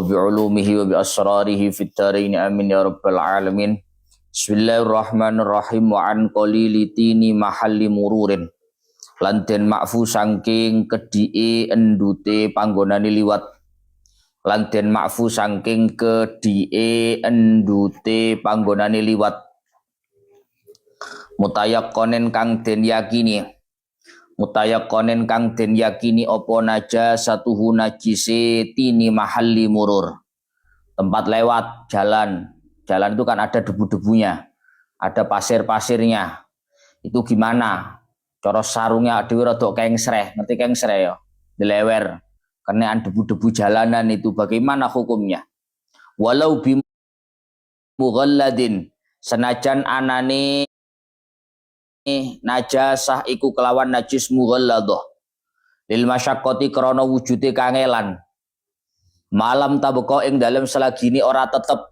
bi'ulumihi wa bi'asrarihi fit dharain amin ya rabbal alamin. Bismillahirrahmanirrahim. Wa an qalili tini mahalli mururin, lan den makfu saking kedhike endute panggonane liwat, lan den makfu saking kedhike endute panggonane liwat, mutayaqqonen kang den yakini, mutayaqqonen kang den yakini apa najasatuhu najise tini mahalli murur, tempat lewat jalan. Jalan itu kan ada debu-debunya, ada pasir-pasirnya. Itu gimana? Cara sarungnya dhewe rada kengsreh, ngerti kengsreh ya? Dilewer. Kenaan debu-debu jalanan itu bagaimana hukumnya? Walau bimughalladin, senajan anane najasah iku kelawan najis mughalladah. Lil masyaqqati krana wujude kangelan. Malam tabqa ing dalem selagine ora tetep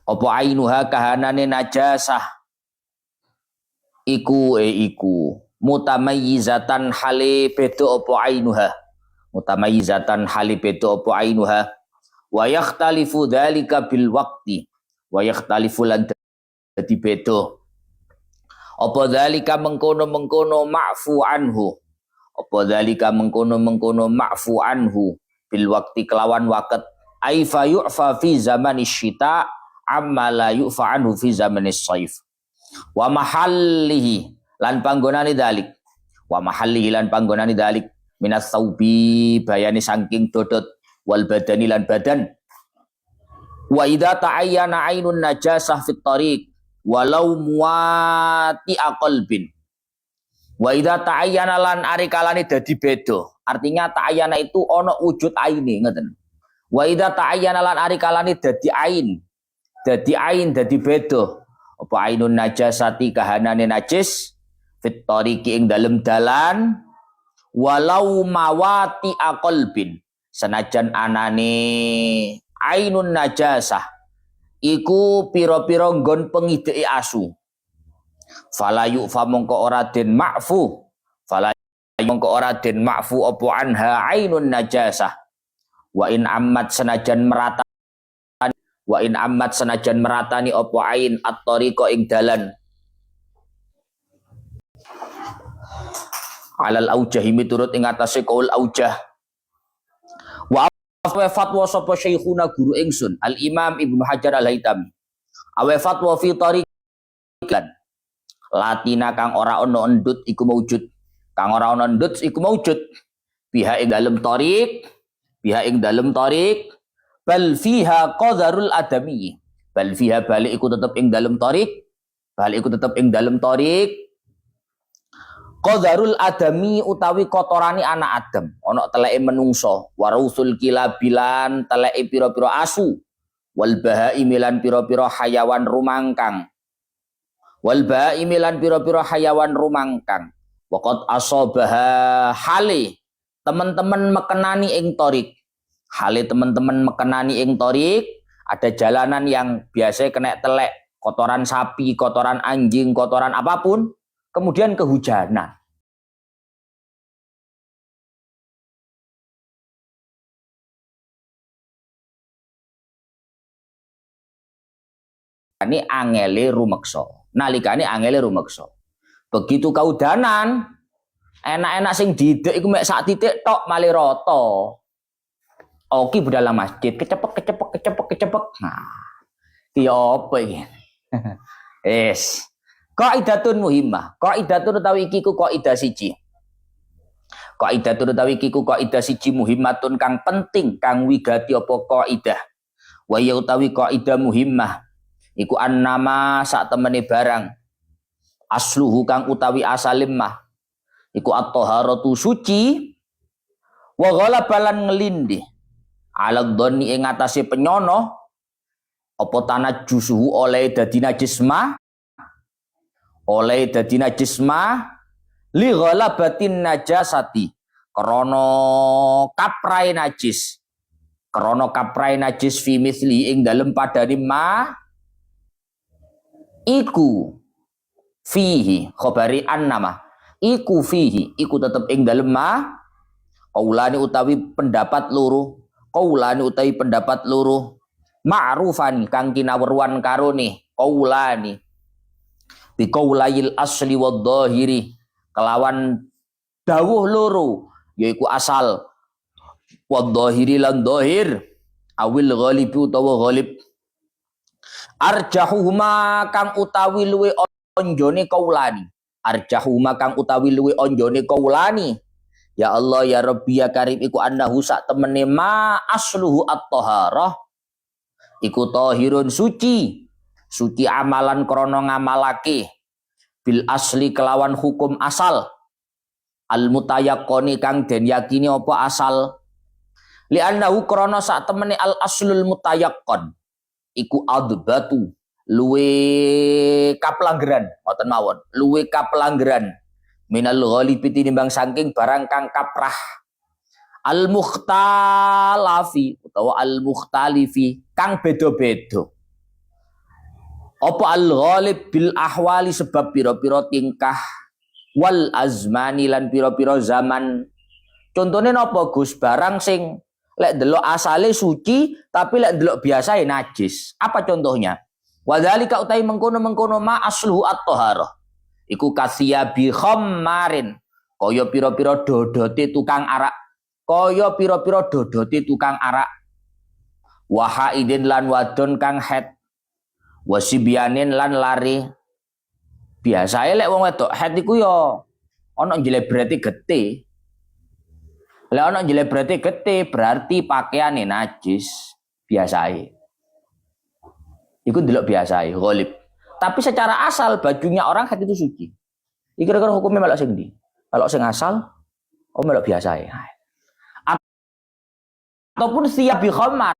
apa ainuha kahanane najasah iku mutamayyizatan hale beda apa ainuha, mutamayyizatan hale beda apa ainuha, wa yakhtalifu dzalika bil waqti, wa yakhtalifu lan dadi beda apa dzalika mengkono-mengkono ma'fu anhu, apa dzalika mengkono-mengkono ma'fu anhu bil waqti kelawan waqt, ai fa yu'fa fi zamanis syita amma la yu'fa anhu fi zamanis shaif. Wa mahallihi lan panggonane dalik, wa mahallihi lan panggonane dalik minas saubi bayani saking dodot, wal badani lan badan. Wa idza ta'ayyana ainun najasah fit tariq walau muati aqalbin, wa idza ta'ayyana lan ari kalane dadi beda, artinya ta'ayyana itu ono wujud aine, ngoten. Wa idza ta'ayyana lan ari kalane dadi ain, dadi beda apa ainun najasati kahanane najis fit tariqi ing dalem dalan, walau mawati aqalbin, senajan anane ainun najasah iku pira-pira nggon pengideke asu. Fala yu'fa mongko ora den ma'fu, fala mongko ora den ma'fu apa anha ainun najasah. Wa in ammat senajan merata, wa in ammat senajan meratani apa ain at-tariqa ing dalan, alal aujah miturut ing atase qaul aujah. Wa fatwa sapa syekhuna guru ingsun al Imam Ibnu Hajar al-Haytami, awe fatwa fi tariqan latina kang ora ono endut iku maujud, kang ora ono endut iku maujud biha ing dalem tariq, biha ing dalem tariq, bal fiha qadarul adami, bal fiha balik iku tetep ing dalem tariq, balik iku tetep ing dalem tariq qadarul adami utawi kotorani anak Adam, ana teleke menungso, warusul kilabilan teleke pira-pira asu, wal bahaimilan pira-pira hayawan rumangkang, wal bahaimilan pira-pira hayawan rumangkang, waqad asabaha hale teman-teman mekenani ing tariq, hale teman-teman mekenani ing tariq, ada jalanan yang biasa kena telek, kotoran sapi, kotoran anjing, kotoran apapun, kemudian kehujanan. Ini angele rumeksa. Nalikane angele rumeksa. Begitu kaudanan, enak-enak sing didek iku mek sak titik tok male rata. Oki budal masjid, kecepek. Nah, ki apa iki? Es. Qaidatun muhimmah. Qaidatun utawi iki ku qaidah siji. Qaidatun utawi iki ku qaidah siji muhimmatun kang penting, kang wigati apa qaidah. Wa ya utawi qaidah muhimmah iku annama sak temene barang, asluhu kang utawi asalim mah iku at-taharatu suci, wa ghalabalan ngelindi ala dhonni ing atase penyono apa tanajjusuhu oleh dadi najis mah, oleh dadi najis mah li ghalabatin najasati krana kaprai najis, krana kaprai najis fi misli ing dalem padane mah iku fihi khabari annama iku fihi iku tetep ing dalem mah qaulani utawi pendapat loro, qaulani utai pendapat loro ma'rufan kang kinawruan karone qaulani bi qaulail asli wad dhahiri kelawan dawuh loro yaiku asal wad dhahiri lan dhahir awil ghalib utawa ghalib arjahuhuma kang utawi luwe onjone qaulani arjahuhuma kang utawi luwe onjone qaulani ya Allah ya Rabbi ya Karim iku annahu sak temene ma asluhu at-taharah iku tahirun suci suci amalan krana ngamalake bil asli kelawan hukum asal al mutayaqqoni kang den yakini apa asal li annahu krana sak temene al aslul mutayaqqon iku adbatu luwe kaplanggeran ngoten mawon luwe kaplanggeran minal ghalibi tinimbang saking barang kang kaprah al mukhtalafi utawa al mukhtalifi kang beda-beda apa al ghalib bil ahwali sebab pira-pira tingkah wal azmani lan pira-pira zaman contohnya napa Gus barang sing lek delok asale suci tapi lek delok biasa ya najis apa contohnya wadzalika utai mengkono-mengkono ma asluhu at-taharah iku kasiyabi khammarin kaya pira-pira dodote tukang arak kaya pira-pira dodote tukang arak wahaidin lan wadon kang head wasibyanin lan lari biasae lek wong wedok head iku ya ana njlebrete getih lek ana njlebrete getih berarti pakaiane najis biasae iku ndelok biasae ghalib tapi secara asal bajunya orang head itu suci iki kira-kira hukumnya melok sing ndi melok sing asal oh melok biasae ataupun siap bi khamar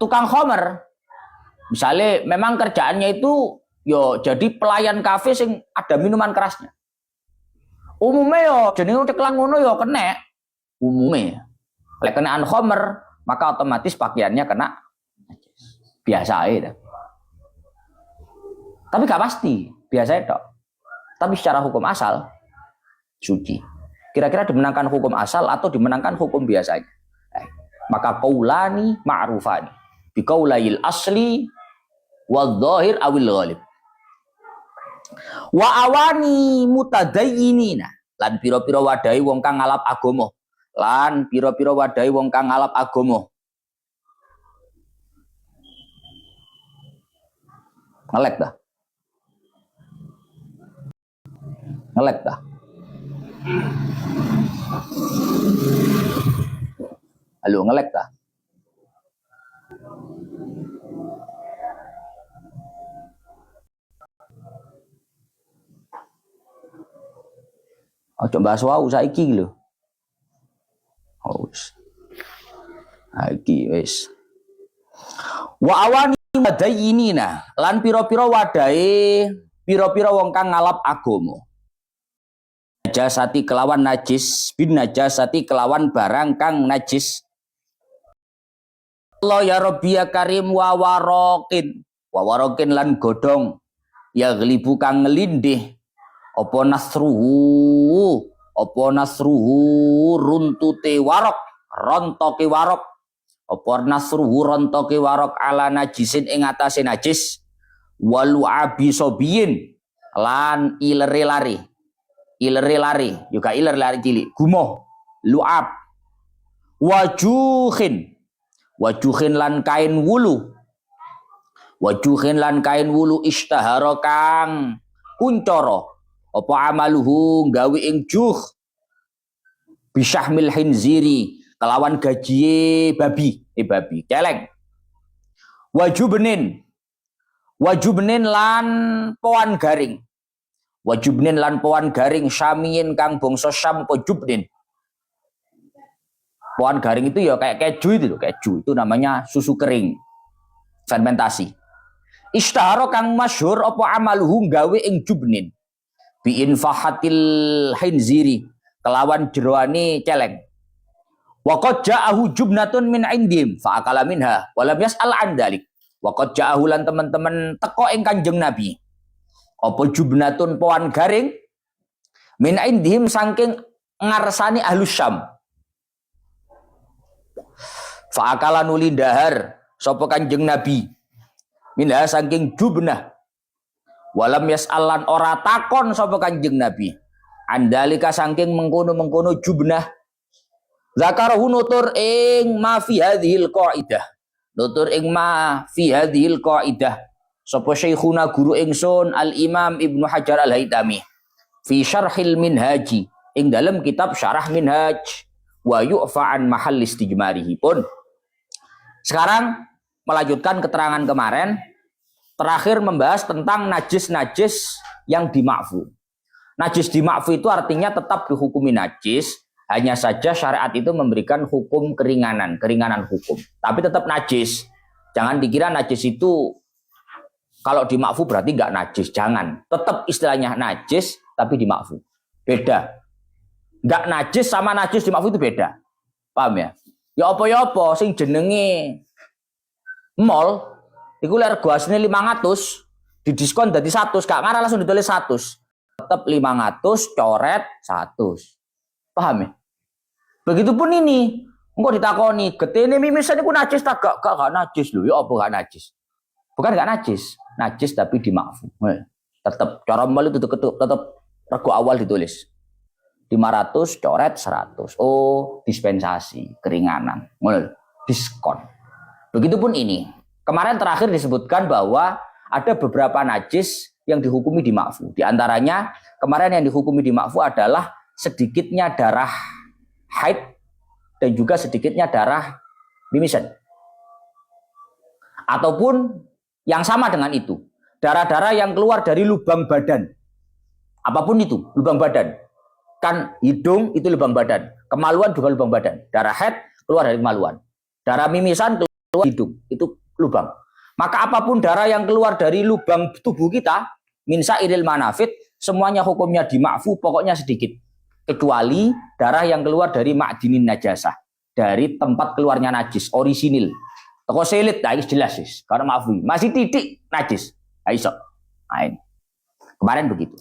tukang khamar misalnya memang kerjaannya itu yo jadi pelayan kafe sing ada minuman kerasnya umumnya yo jenenge ceklang ngono yo kena umumnya lek kenaan khamar maka otomatis pakaiannya kena biasa aja tapi gak pasti biasa itu tapi secara hukum asal suci kira-kira dimenangkan hukum asal atau dimenangkan hukum biasanya maka qaulani ma'rufani bi qaulail asli wal dhahir awil ghalib wa awani mutadayyinina lan pira-pira wadahi wong kang ngalap agama lan pira-pira wadahi wong kang ngalap agama ngelek dah halo ngelek dah ojo bahas wau saiki lho. Oh wis. Iki wis. Wa awani madayyinina lan pira-pira wadahe pira-pira wong kang ngalap agama. Najasati kelawan najis bin najasati kelawan barang kang najis. Allah ya Rabbi ya Karim wa warokin lan godhong ya glibu kang ngelindih apa nasruhu runtute warok rontoke warok apa nasruhu rontoke warok ala najisin ing atase najis walu abi sobiyin lan ilere lari juga iler lari cilik gumoh lu'ab wajuhin lan kain wulu ishtahara kang kuncoro apa amaluhu gawe ing juh bisyahmil hinziri kelawan gajiye babi celeng wajubnin lan poan garing syamiyin kang bangsa Syam pojubnin poan garing itu ya kayak keju itu namanya susu kering fermentasi ishtahara kang masyhur apa amaluhu gawe ing jubnin bi infahatil hinziri kelawan jeroane celeng wa qad ja'ahu jubnatun min indim fa akala minha wa lam yas'al an dzalik wa qad ja'ahu lan teman-teman teko ing Kanjeng Nabi Apa jubnatun poan garing min indihim saking ngarsani ahlus Syam. Fa akala nuli dahar sapa Kanjeng Nabi minha saking jubnah. Walam yas'alan ora takon sapa Kanjeng Nabi andalika saking mengkono-mengkono jubnah. Zakarahu nutur ing ma fi hadhil qaidah. Nutur ing ma fi hadhil qaidah. Sapa syekhuna guru ingsun Al-Imam Ibnu Hajar Al-Haytami fi syarhil minhaji ing dalam kitab syarah minhaj wa yu'fa an mahall istijmarihi pun. Sekarang melanjutkan keterangan kemarin, terakhir membahas tentang najis-najis yang dimakfu. Najis dimakfu itu artinya tetap dihukumi najis, hanya saja syariat itu memberikan hukum keringanan hukum. Tapi tetap najis. Jangan dikira najis itu kalau dimakfu berarti nggak najis. Jangan. Tetap istilahnya najis, tapi dimakfu. Beda. Nggak najis sama najis dimakfu itu beda. Paham ya? Ya apa sing jenenge mall iku lek rego asline 500 didiskon dadi 100 gak ngarah langsung ditulis 100. Tetap 500 coret 100. Paham ya? Begitupun ini. Engko ditakoni, getene mimisan iku najis tak gak najis lho. Ya apa gak najis? Bukan gak najis, najis tapi dimakfu. Tetap cara mall itu tetap rego awal ditulis. 500 coret 100. Oh, dispensasi, keringanan, diskon. Begitupun ini. Kemarin terakhir disebutkan bahwa ada beberapa najis yang dihukumi dimakfu. Di antaranya kemarin yang dihukumi dimakfu adalah sedikitnya darah haid dan juga sedikitnya darah mimisan. Ataupun yang sama dengan itu, darah-darah yang keluar dari lubang badan. Apapun itu, lubang badan. Kan hidung itu lubang badan, kemaluan juga lubang badan. Darah haid keluar dari kemaluan, darah mimisan keluar hidung, itu lubang. Maka apapun darah yang keluar dari lubang tubuh kita, min sa'iril manafit, semuanya hukumnya dimakfu, pokoknya sedikit. Kecuali darah yang keluar dari ma'dinin najasah, dari tempat keluarnya najis, orisinil. Toko selit, nah jelas sih, karena maafu, masih titik najis. Aisyah. Nah, ini. Kemarin begitu.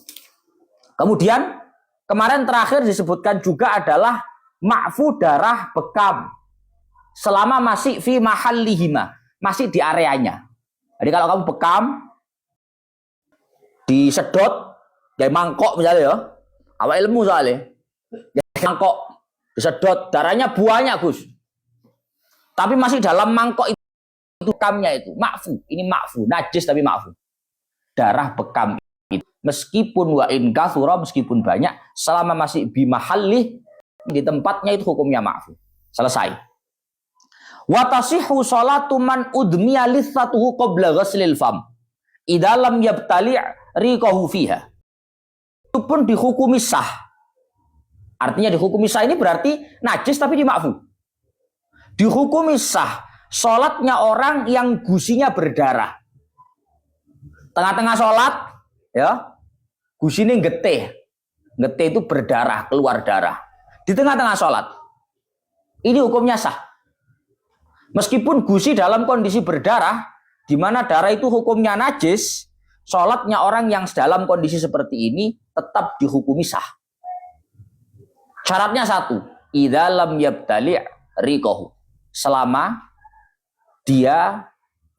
Kemudian kemarin terakhir disebutkan juga adalah ma'fu darah bekam selama masih fi mahallihima, masih di areanya. Jadi kalau kamu bekam disedot kayak mangkok misalnya ya, awal ilmu soalnya mangkok disedot darahnya banyak Gus, tapi masih dalam mangkok itu bekamnya itu ma'fu, ini ma'fu, najis tapi ma'fu, darah bekam. Meskipun wa in kathura, meskipun banyak, selama masih bimahallih, di tempatnya itu hukumnya ma'fu. Selesai. Wa tasihhu sholatu man udmiya lithatuhu qabla ghaslil fam idza lam yabtali' riqahu fiha. Itu pun dihukumi sah. Artinya dihukumi sah ini berarti najis tapi dima'fu. Dihukumi sah sholatnya orang yang gusinya berdarah. Tengah-tengah sholat ya, gusine getih itu berdarah, keluar darah di tengah-tengah sholat. Ini hukumnya sah. Meskipun gusi dalam kondisi berdarah, di mana darah itu hukumnya najis, sholatnya orang yang dalam kondisi seperti ini tetap dihukumi sah. Syaratnya satu, idza lam yabtali' riqahu, selama dia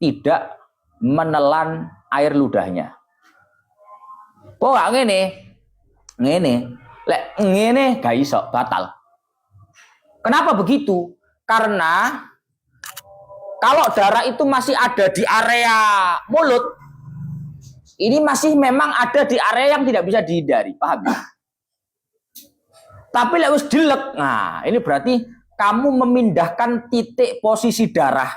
tidak menelan air ludahnya. Kok gak ngene, lek ngene gak iso, batal. Kenapa begitu? Karena kalau darah itu masih ada di area mulut, ini masih memang ada di area yang tidak bisa dihindari, paham ya? Tapi lek wis dilek, nah ini berarti kamu memindahkan titik posisi darah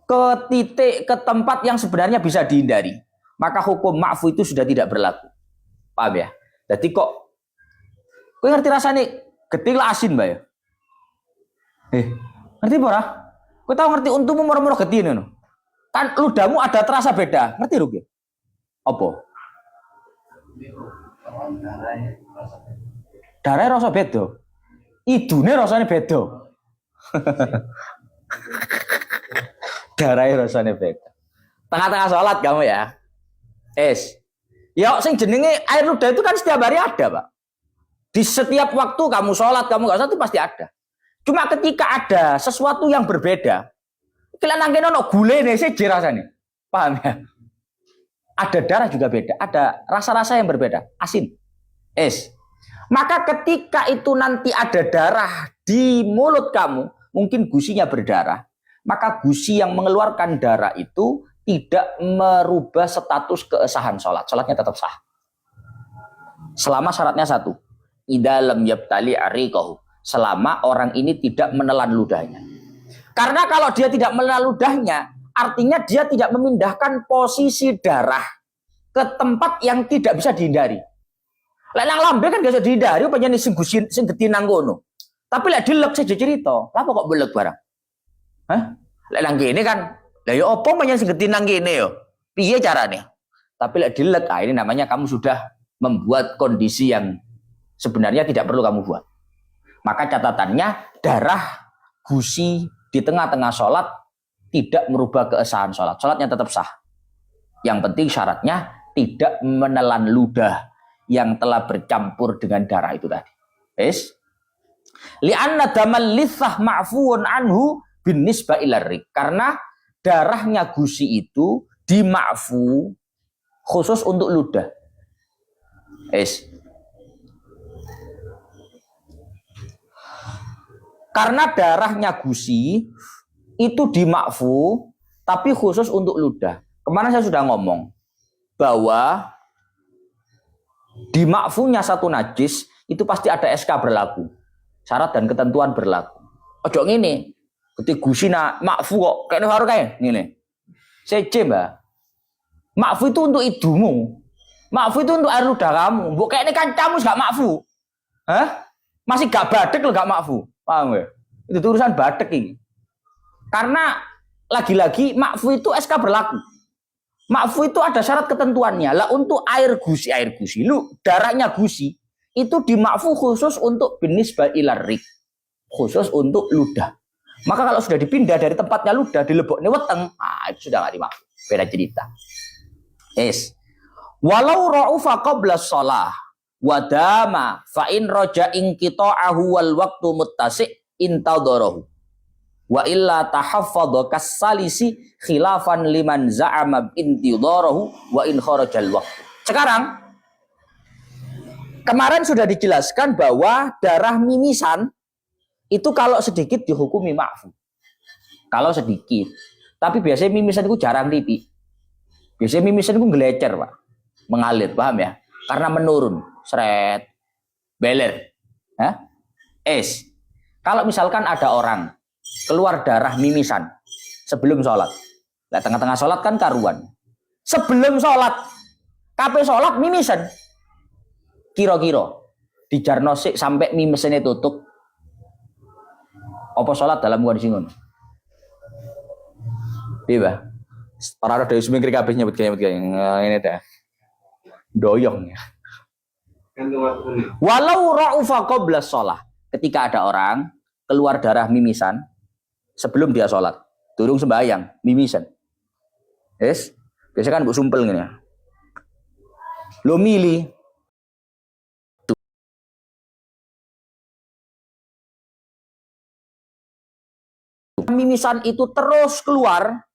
ke titik, ke tempat yang sebenarnya bisa dihindari. Maka hukum ma'fu itu sudah tidak berlaku. Paham ya? Jadi kok kowe ngerti rasanya getih lah asin, Mbak ya? Ngerti ora? Kowe tahu ngerti untumu moro-moro getih ngono. Kan ludahmu ada terasa beda. Ngerti Rugi? Apa? Darahnya rasa beda. Idune rasanya beda. Darahnya rasanya beda. Tengah-tengah sholat kamu ya. Ya, sing jenenge air ludah itu kan setiap hari ada, Pak. Di setiap waktu kamu sholat, kamu nggak sholat itu pasti ada. Cuma ketika ada sesuatu yang berbeda, kalian nangkene ono gule nih, saya rasanya. Paham ya? Ada darah juga beda, ada rasa-rasa yang berbeda, asin, es. Maka ketika itu nanti ada darah di mulut kamu, mungkin gusinya berdarah, maka gusi yang mengeluarkan darah itu tidak merubah status keesahan sholat. Sholatnya tetap sah. Selama syaratnya satu. Idza lam yabtali ariqahu, selama orang ini tidak menelan ludahnya. Karena kalau dia tidak menelan ludahnya, artinya dia tidak memindahkan posisi darah ke tempat yang tidak bisa dihindari. Lek nang lambe kan gak bisa dihindari, panjenengan sing geti nang kono. Tapi lek dilek saja cerita, lha kok belek barang? Hah? Lek nang kene kan, lah ya opo panjenengan sing geti nang kene yo? Piye carane? Tapi lek dilek, ini namanya kamu sudah membuat kondisi yang sebenarnya tidak perlu kamu buat. Maka catatannya darah gusi di tengah-tengah sholat tidak merubah keesahan sholat. Sholatnya tetap sah. Yang penting syaratnya tidak menelan ludah yang telah bercampur dengan darah itu tadi. Yes? Li'anna damal lithah ma'fuun anhu bin nisba ilarik. Karena darahnya gusi itu dima'fu khusus untuk ludah. Yes. Karena darahnya gusi itu dimakfu, tapi khusus untuk ludah. Kemarin saya sudah ngomong bahwa dimakfunya satu najis itu pasti ada SK berlaku, syarat dan ketentuan berlaku. Ojo ngene, ketika gusi nak makfu kok kayak harus kayak ngene. Seje mbak, makfu itu untuk idumu, makfu itu untuk air ludah kamu. Mbok kayak ini kan kamu gak makfu, hah? Masih gak badek lo gak makfu. Paham ya? Itu urusan badek ini. Karena lagi-lagi makfu itu SK berlaku. Makfu itu ada syarat ketentuannya. Lah untuk air gusi, lu darahnya gusi itu dimakfu khusus untuk binisbal ilarik, khusus untuk ludah. Maka kalau sudah dipindah dari tempatnya ludah dilebokne weteng, itu sudah nggak dimakfu. Beda cerita. Yes. Walau ra'ufa qabla shalah wadama fa in raja inqita'ahu wal waqtu muttasi' intadarahu wa illa tahaffadha kasalisi khilafan liman za'ama intidarahu wa in kharajal waqtu. Sekarang kemarin sudah dijelaskan bahwa darah mimisan itu kalau sedikit dihukumi ma'fu. Kalau sedikit. Tapi biasanya mimisan itu jarang titik. Biasanya mimisan itu ngelecer, Pak. Mengalir, paham ya? Karena menurun. Seret, beler. Hah? Es. Kalau misalkan ada orang keluar darah mimisan sebelum sholat. Nah, tengah-tengah sholat kan karuan. Sebelum sholat, kape sholat mimisan. Kira-kira dijarnosik sampai mimisannya tutup. Apa sholat dalam kondisi ngono? Iya, orang ada yang mikir kabeh nyebut kayak ini dah. Doyong ya. Walau ra'ufa qabla shalah. Ketika ada orang keluar darah mimisan sebelum dia sholat, durung sembahyang, mimisan. Yes, biasa kan bu sumpel gini ya. Lo milih mimisan itu terus keluar,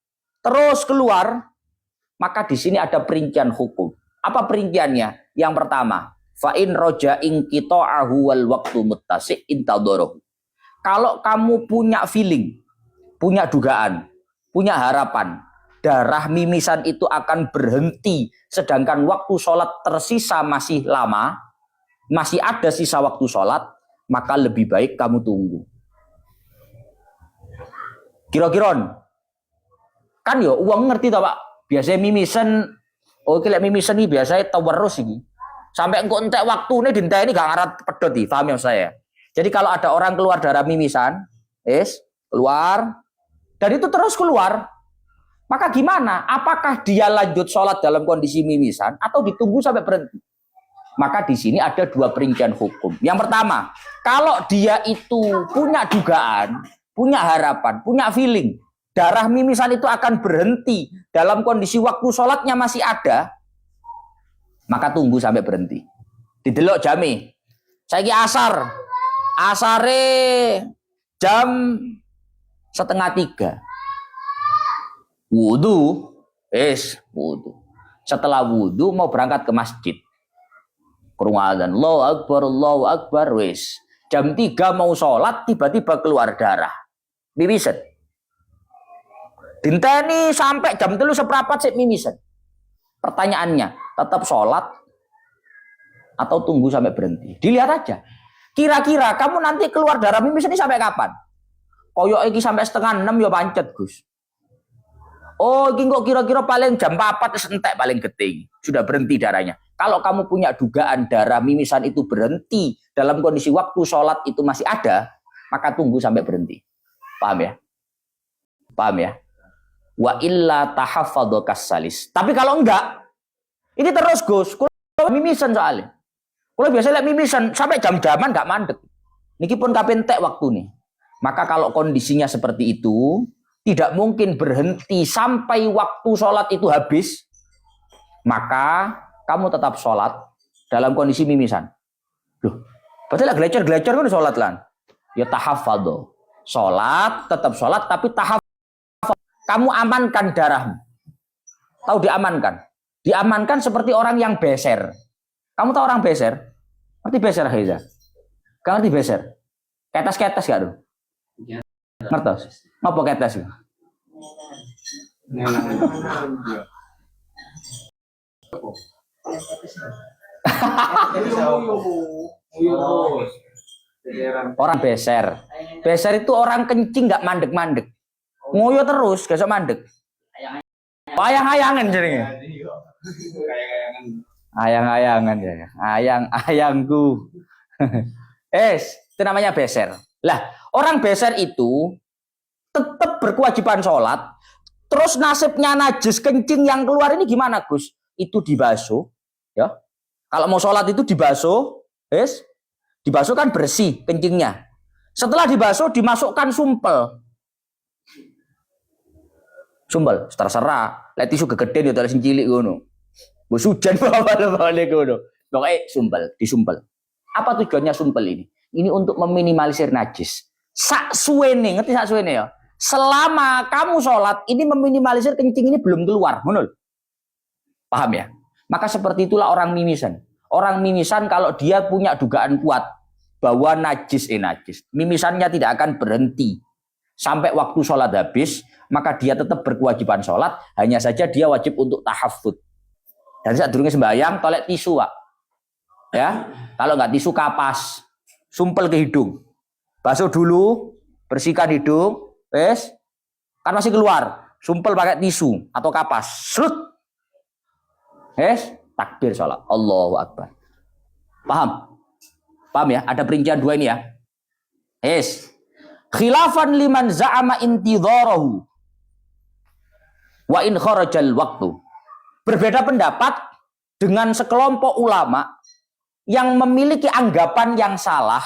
maka di sini ada perincian hukum. Apa perinciannya? Yang pertama, fa in roja inqita'ahu wal waqtu muttasi' intadarahu. Kalau kamu punya feeling, punya dugaan, punya harapan, darah mimisan itu akan berhenti, sedangkan waktu sholat tersisa masih lama, masih ada sisa waktu sholat, maka lebih baik kamu tunggu. Kira-kira kan yo uang ngerti toh Pak, biasanya mimisan, mimisan ini biasanya tawarus ini, sampai engkau entek waktu ini dinta ini gak ngarat pedot, paham ya saya? Jadi kalau ada orang keluar darah mimisan, keluar, dan itu terus keluar, maka gimana? Apakah dia lanjut sholat dalam kondisi mimisan atau ditunggu sampai berhenti? Maka di sini ada dua perincian hukum. Yang pertama, kalau dia itu punya dugaan, punya harapan, punya feeling, darah mimisan itu akan berhenti dalam kondisi waktu sholatnya masih ada, maka tunggu sampai berhenti. Didelok jame. Saiki asare jam 2:30. Wudu, wudu. Setelah wudu mau berangkat ke masjid. Krungu adzan, Allahu Akbar, wis. Jam 3 mau sholat, tiba-tiba keluar darah. Mimisan. Dinteni sampai jam 3:15 sik mimisan. Pertanyaannya, tetap sholat atau tunggu sampai berhenti? Dilihat aja. Kira-kira kamu nanti keluar darah mimis ini sampai kapan? Koyok iki sampai 5:30 ya pancet, Gus. Oh, iki kok kira-kira paling jam 4 entek paling gede. Sudah berhenti darahnya. Kalau kamu punya dugaan darah mimisan itu berhenti dalam kondisi waktu sholat itu masih ada, maka tunggu sampai berhenti. Paham ya? Paham ya? Wa illa tahaffadhu kasalis. Tapi kalau enggak, ini terus Gus, kalau mimisan soalnya. Kalau biasa lihat mimisan sampai jam-jaman enggak mandek. Niki pun kapan entek waktu nih. Maka kalau kondisinya seperti itu, tidak mungkin berhenti sampai waktu sholat itu habis, maka kamu tetap sholat dalam kondisi mimisan. Loh, berarti lah gelecer-gelecer kan sholat lan. Ya tahaffadhu. Sholat, tetap sholat, tapi tahaffadhu. Kamu amankan darahmu. Tahu diamankan? Diamankan seperti orang yang beser. Kamu tahu orang beser? Ngerti beser, Haiza? Gak ngerti beser? Ketes-ketes gak tuh? Ngerti? Apa ketes? Orang beser. Beser itu orang kencing gak mandek-mandek. Ngoyo terus, gak mandek. Ayang-ayangan jadinya. Ayang-ayangan ya. Ayang-ayangku. Itu namanya beser. Lah, orang beser itu tetap berkewajiban sholat. Terus nasibnya najis kencing yang keluar ini gimana, Gus? Itu dibasuh, ya. Kalau mau sholat itu dibasuh, dibasuh kan bersih kencingnya. Setelah dibasuh dimasukkan sumpel. Sumpel, terserah. Lek tisu gegeden ya terus cilik ngono. Bos hujan balik ngono. Pokoke sumpel, disumpel. Apa tujuannya sumpel ini? Ini untuk meminimalisir najis. Sak suwene, ngerti sak suwene ya? Selama kamu sholat, ini meminimalisir kencing ini belum keluar. Ngono. Paham ya? Maka seperti itulah orang mimisan. Orang mimisan kalau dia punya dugaan kuat bahwa najis, mimisannya tidak akan berhenti sampai waktu sholat habis, maka dia tetap berkewajiban sholat, hanya saja dia wajib untuk tahafud. Dan saat durungnya sembahyang, tolek tisu, Pak. Ya, kalau nggak tisu kapas, sumpel ke hidung, basuh dulu, bersihkan hidung, kan masih keluar, sumpel pakai tisu atau kapas, srut, takbir sholat, Allahu Akbar. Paham? Paham ya? Ada perincian dua ini ya. Khilafan liman za'ama intidharahu wa in kharajal waktu. Berbeda pendapat dengan sekelompok ulama yang memiliki anggapan yang salah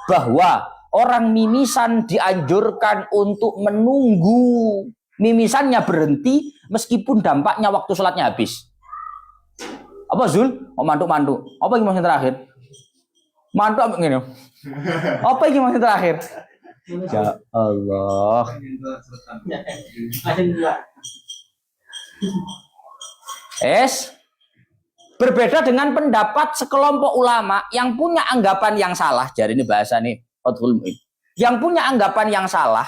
bahwa orang mimisan dianjurkan untuk menunggu mimisannya berhenti meskipun dampaknya waktu sholatnya habis. Apa Zul? Oh mantuk-mantuk. Apa yang maksud terakhir? Mantuk apa gini? Apa yang maksud terakhir? Ya Allah. Berbeda dengan pendapat sekelompok ulama yang punya anggapan yang salah. Jadi ini bahasa nih, Fathul Mu'in. Yang punya anggapan yang salah,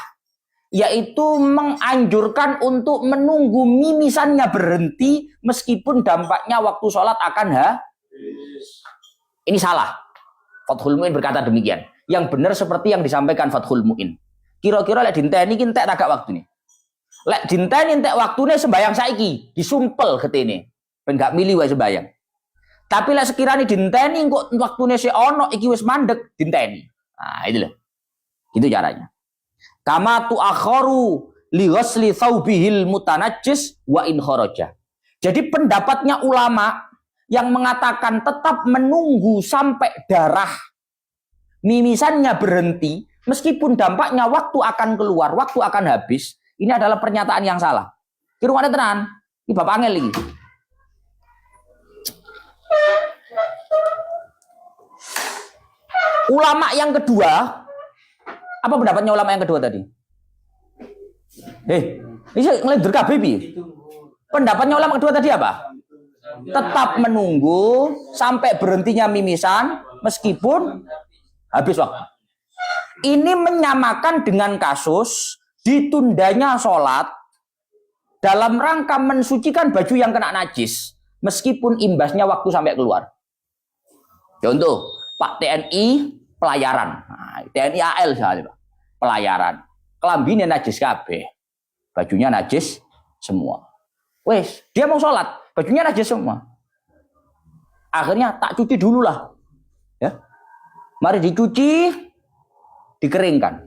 yaitu menganjurkan untuk menunggu mimisannya berhenti meskipun dampaknya waktu sholat akan Ini salah. Fathul Mu'in berkata demikian. Yang benar seperti yang disampaikan Fathul Mu'in. Kira-kira lek dinteni ki entek tagak waktu ini. Lek dinteni entek waktune sembayang saiki, disumpel getene. Ben gak milih wae sembayang. Tapi lek sekiranya dinteni kok waktune si ono iki wis mandek, dinteni. Nah, itu loh. Itu caranya. Kama tu'akharu li ghusli thawbihil mutanajjis wa in kharaja. Jadi pendapatnya ulama yang mengatakan tetap menunggu sampai darah mimisannya berhenti, meskipun dampaknya waktu akan keluar, waktu akan habis, ini adalah pernyataan yang salah. Kirungane tenan, ini Bapak angel iki. Ulama yang kedua, apa pendapatnya ulama yang kedua tadi? Ini ngelindur kabeh piye? Pendapatnya ulama kedua tadi apa? Tetap menunggu sampai berhentinya mimisan meskipun habis waktu. Ini menyamakan dengan kasus ditundanya sholat dalam rangka mensucikan baju yang kena najis meskipun imbasnya waktu sampai keluar. Contoh, Pak TNI pelayaran. Nah, TNI AL soalnya, Pak. Pelayaran. Kelambine najis kabeh. Bajunya najis semua. Wes, dia mau sholat, bajunya najis semua. Akhirnya tak cuci dulu lah. Ya. Mari dicuci, dikeringkan.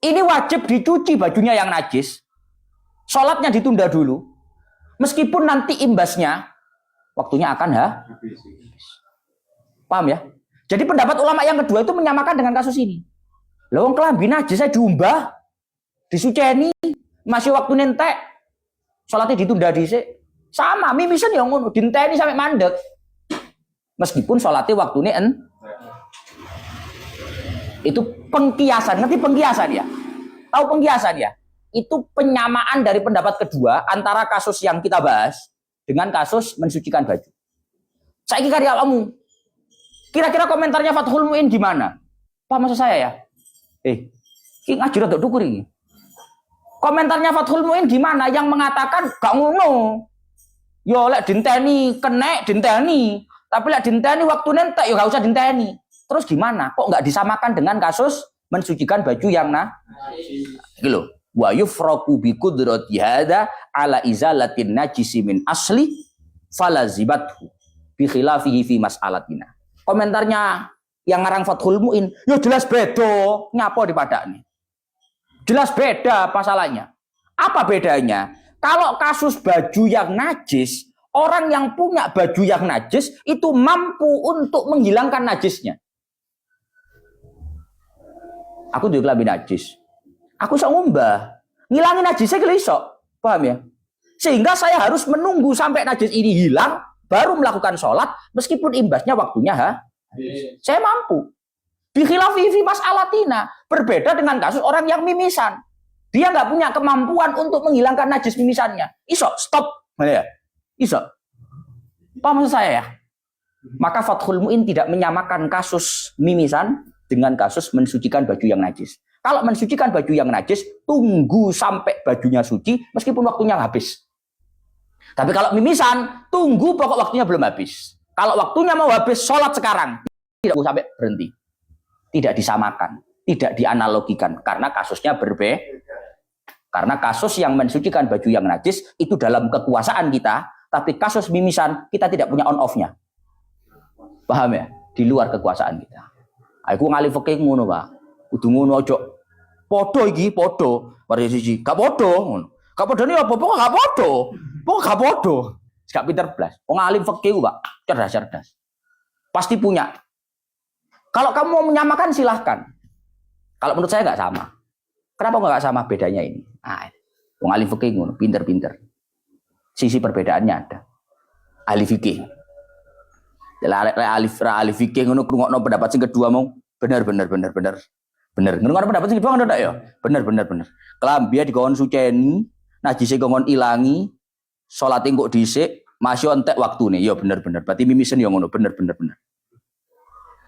Ini wajib dicuci bajunya yang najis. Sholatnya ditunda dulu. Meskipun nanti imbasnya waktunya akan habis. Paham ya? Jadi pendapat ulama yang kedua itu menyamakan dengan kasus ini. Lawang kelambi najis saya diumbah, disuceni, masih waktu nentek, sholatnya ditunda dhisik. Sama, mimisan yang ngono, dinteni sampai mandek. Meskipun sholatnya waktunya itu pengkiasan, ngerti pengkiasan ya? Tahu pengkiasan ya? Itu penyamaan dari pendapat kedua antara kasus yang kita bahas dengan kasus mensucikan baju. Saiki karya kamu. Kira-kira komentarnya Fathul Mu'in gimana? Pak maksud saya ya? Ki ngaji rada dukur iki. Komentarnya Fathul Mu'in gimana yang mengatakan gak ngono. Yo lek dinteni kenek dinteni, tapi lek dinteni waktu nentek yo gak usah dinteni. Terus gimana? Kok nggak disamakan dengan kasus mensucikan baju yang gitu loh. Wa yufraqu bi qudrati hada ala izalatin najisi min asli falazibathu bi khilafihi fi mas'alatina. Komentarnya yang ngarang Fathul Mu'in, yo jelas beda, nyapa di padakne. Jelas beda masalahnya. Apa bedanya? Kalau kasus baju yang najis, orang yang punya baju yang najis itu mampu untuk menghilangkan najisnya. Aku juga lebih najis. Aku bisa ngumbah. Ngilangin najisnya iso. Paham ya? Sehingga saya harus menunggu sampai najis ini hilang, baru melakukan sholat, meskipun imbasnya waktunya saya mampu. Bikhilafi fi mas'alatina. Berbeda dengan kasus orang yang mimisan. Dia nggak punya kemampuan untuk menghilangkan najis mimisannya. Iso, stop. Ya? Iso. Paham maksud saya ya? Maka Fathul Mu'in tidak menyamakan kasus mimisan dengan kasus mensucikan baju yang najis. Kalau mensucikan baju yang najis, tunggu sampai bajunya suci meskipun waktunya habis. Tapi kalau mimisan, tunggu pokok waktunya belum habis. Kalau waktunya mau habis, sholat sekarang. Tidak sampai berhenti. Tidak disamakan. Tidak dianalogikan. Karena kasusnya berbeda. Karena kasus yang mensucikan baju yang najis, itu dalam kekuasaan kita. Tapi kasus mimisan, kita tidak punya on-off-nya. Paham ya? Di luar kekuasaan kita. Aku ngalih fikih ngono, Pak. Kudu ngono ojo. Podo iki, podo. Mari siji, gak podo ngono. Gak podo ni apa? Pokok gak podo. Pokok gak podo. Gak pinter blas. Wong alim fikih, Pak. Cerdas-cerdas. Pasti punya. Kalau kamu mau menyamakan silahkan. Kalau menurut saya nggak sama. Kenapa nggak sama bedanya ini? Wong alim fikih ngono, pinter-pinter. Sisi perbedaannya ada. Ahli fikih. Ahli fikih ngono ngrungokno pendapat sing kedua mau bener. Ngrungokno pendapat sing kedua ndak ya? Bener. Kelambi dikon suceni, najise kongkon ilangi, salate kok dhisik, masih entek waktune. Ya bener. Berarti mimisen ya ngono, bener.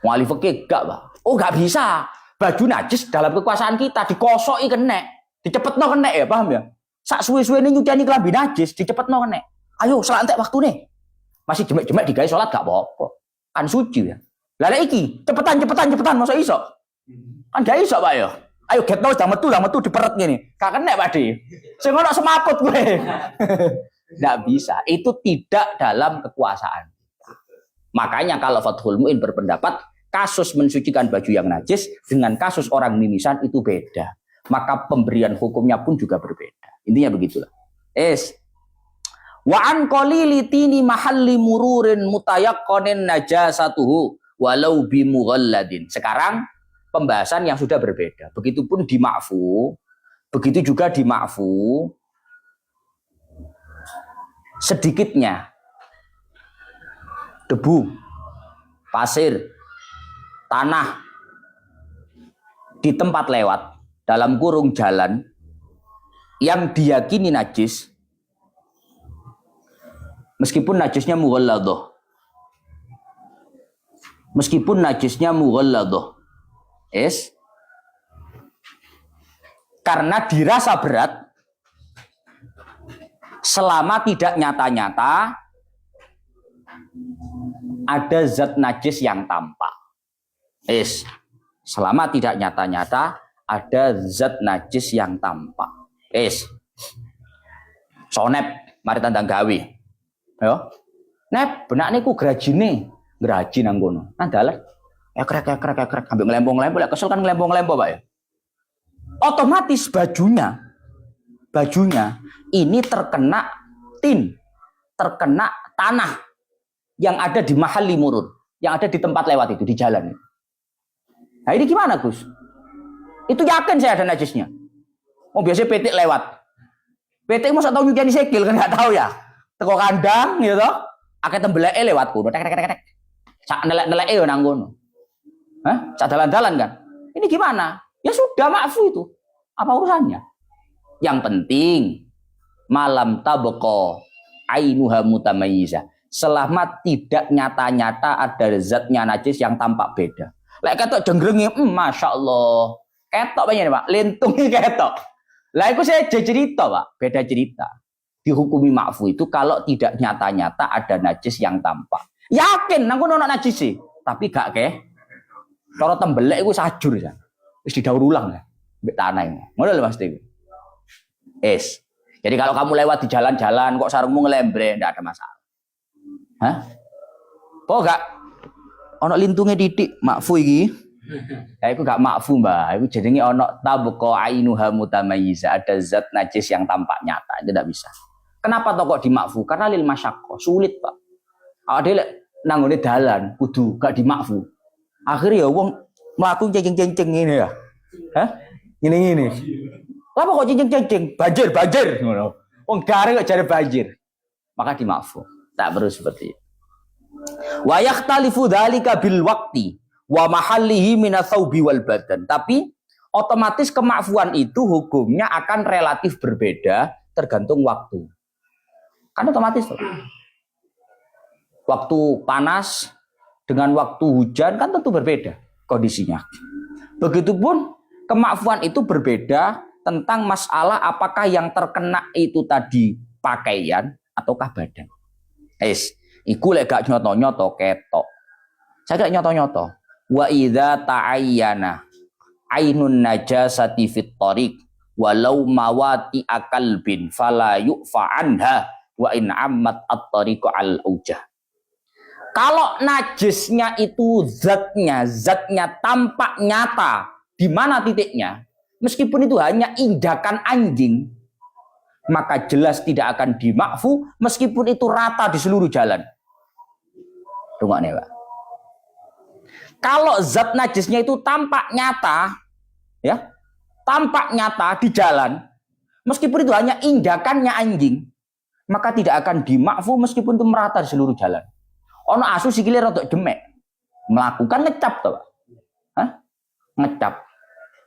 Wong ahli fikih gak, Pak. Oh, gak bisa. Baju najis dalam kekuasaan kita dikosoki kenek, dicepetno kenek ya, paham ya? Sak suwe-suwene nyuceni kelambi najis, dicepetno kenek. Ayo, salat entek waktune. Masih jemek-jemek digawe salat gak apa-apa. Kan suci ya. Lah lek iki, cepetan masa iso? Kan gak iso, Pak ya. Ayo getno dah metu diperet ngene. Gak kenek, Pak De. Sing ono semaput kowe. Nggak bisa. Itu tidak dalam kekuasaan. Makanya kalau Fathul Mu'in berpendapat kasus mensucikan baju yang najis dengan kasus orang mimisan itu beda. Maka pemberian hukumnya pun juga berbeda. Intinya begitulah. Wa an qalili tini mahalli mururin mutayaqqanin najasatuhu walau bimughalladin. Sekarang pembahasan yang sudah berbeda. Begitupun di ma'fu, begitu juga di ma'fu sedikitnya debu, pasir, tanah di tempat lewat dalam kurung jalan yang diyakini najis, meskipun najisnya mughalladhah. Meskipun najisnya mughalladhah. Karena dirasa berat selama tidak nyata-nyata ada zat najis yang tampak. Selama tidak nyata-nyata ada zat najis yang tampak. Sonep mari tandang gawe. Yo. Nep, benak niku grajine, graji nang kono. Nang dalan krek ambek nglempong-nglempong, lek kesel kan nglempong-nglempong, Pak ya. Otomatis bajunya ini terkena terkena tanah yang ada di mahalli murur, yang ada di tempat lewat itu, di jalan. Nah ini gimana, Gus? Itu yakin saya ada najisnya. Oh biasanya petik lewat. Petik masa tahu nyucian sikil kan nggak tahu ya. Teko kandang gitu. Akeh tembeleke lewat kono. Tek. Sak nelek-neleke yo nang kono. Sak dalan-dalan kan. Ini gimana? Ya sudah maafu itu. Apa urusannya? Yang penting malam tabqa ainuha mutamayyizah. Selama tidak nyata-nyata ada zatnya najis yang tampak beda. Lek ketok jenggrenge, Masya Allah. Ketok banyak Pak, lintungnya ketok. Lah itu saya cerita Pak, beda cerita. Dihukumi ma'fu itu kalau tidak nyata-nyata ada najis yang tampak. Yakin nang kono najis sih, tapi gak cara tembelek iku sajur ya. Wis didaur ulang ya. Mbek tanah ini. Ngono lho Mas Dewi. Jadi kalau kamu lewat di jalan-jalan kok sarungmu ngelembre, ndak ada masalah. Hah? Kok gak ono lintungnya titik makfu iki? Ya iku gak makfu, Mbak. Iku jenenge ono tabqa ainuha mutamayyizah, ada zat najis yang tampak nyata. Itu tidak bisa. Kenapa kok dimakfu? Karena lil masyaqqah, sulit, Pak. Ada nanggone dalan kudu gak dimakfu. Akhirnya ya wong mlaku cengceng-cengceng ngene ya. Hah? Ngene-ngene. Lapa kok cengceng-cengceng? Banjir ngono. Wong garing kok jare banjir. Maka dimakfu. Tak perlu seperti itu. Wa yakhtalifu dzalika bil waqti wa mahallihi minats-tsaubi wal badan. Tapi otomatis kemakfuan itu hukumnya akan relatif berbeda tergantung waktu. Kan otomatis tuh. Waktu panas dengan waktu hujan kan tentu berbeda kondisinya. Begitupun kemakfuan itu berbeda tentang masalah apakah yang terkena itu tadi pakaian ataukah badan. Iku lek gak nyoto-nyoto ketok. Saya gak nyoto-nyoto. Wa idza ta'ayyana ainun najasati fit thariq walau mawati akalbin fala yu'fa anha wa in ammat at-tariqu al-aujah. Kalau najisnya itu zatnya tampak nyata di mana titiknya, meskipun itu hanya injakan anjing, maka jelas tidak akan dimakfu meskipun itu rata di seluruh jalan. Tunggu nih, Pak. Kalau zat najisnya itu tampak nyata, ya, tampak nyata di jalan, meskipun itu hanya injakannya anjing, maka tidak akan dimakfu meskipun itu merata di seluruh jalan. Ono asu sikile rodok demek, melakukan ngecap toh, Pak. Hah? Ngecap.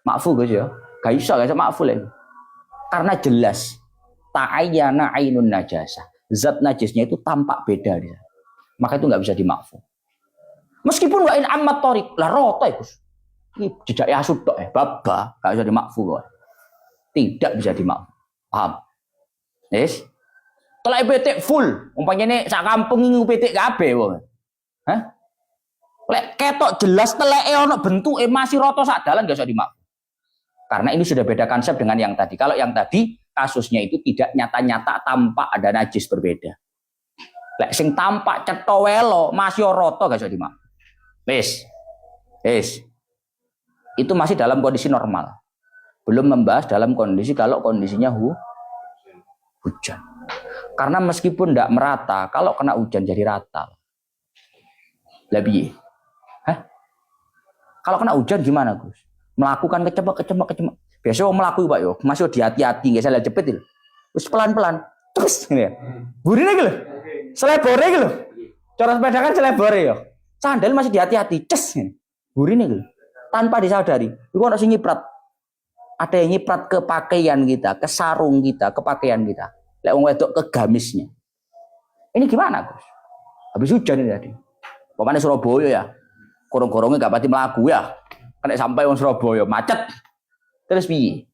Makfu guys ya. Gak iso guys makfu lagi. Karena jelas ta'ayyana ainun najasah. Zat najisnya itu tampak beda dia. Maka itu nggak bisa dimakfu. Meskipun wa in ammat tariq, lah roto ya, Gus. Iki jejake asu tok baba, gak bisa dimakfu kok. Tidak bisa dimakfu. Paham? Yes. Telek petik full, umpamane sak kampung iki petik kabeh wong. Hah? Lek ketok jelas teleke ono bentuke masih roto sak dalan gak usah dimakfu. Karena ini sudah beda konsep dengan yang tadi. Kalau yang tadi kasusnya itu tidak nyata-nyata tampak ada najis berbeda. Lek sing tampak cetha welo masih roto gak usah dimakfu. Wis. Itu masih dalam kondisi normal. Belum membahas dalam kondisi kalau kondisinya hujan. Karena meskipun tidak merata, kalau kena hujan jadi rata. Lebih. Kalau kena hujan gimana, Gus? Melakukan kecemak. Biasa orang melakukan Pak yo, masih hati-hati, nggak salah cepet itu. Terus pelan-pelan, terus ini ya. Burin lagi loh, selebore gitu loh. Cara sepeda kan selebore yo. Sandal masih hati-hati, ces. Burin lagi loh. tanpa disadari. Iku ono sing nyiprat. Ada yang nyiprat ke pakaian kita, ke sarung kita, ke pakaian kita. Lek wong wedok ke gamisnya. Ini gimana, Gus? Habis hujan ini tadi. Pokoknya Surabaya ya. Korong-korongnya gak pati melaku ya. Kena sampai wong Surabaya macet. Terus piye?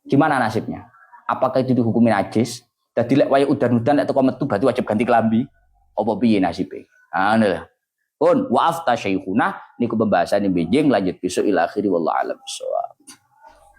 Gimana nasibnya? Apakah itu dihukumi najis? Dadi lek waya udan-udan lek teko metu berarti wajib ganti kelambi. Apa piye nasibe? Pun wa afta syekhuna niku pembahasan benjing lanjut besok ila akhiri wallahu alam bissawab.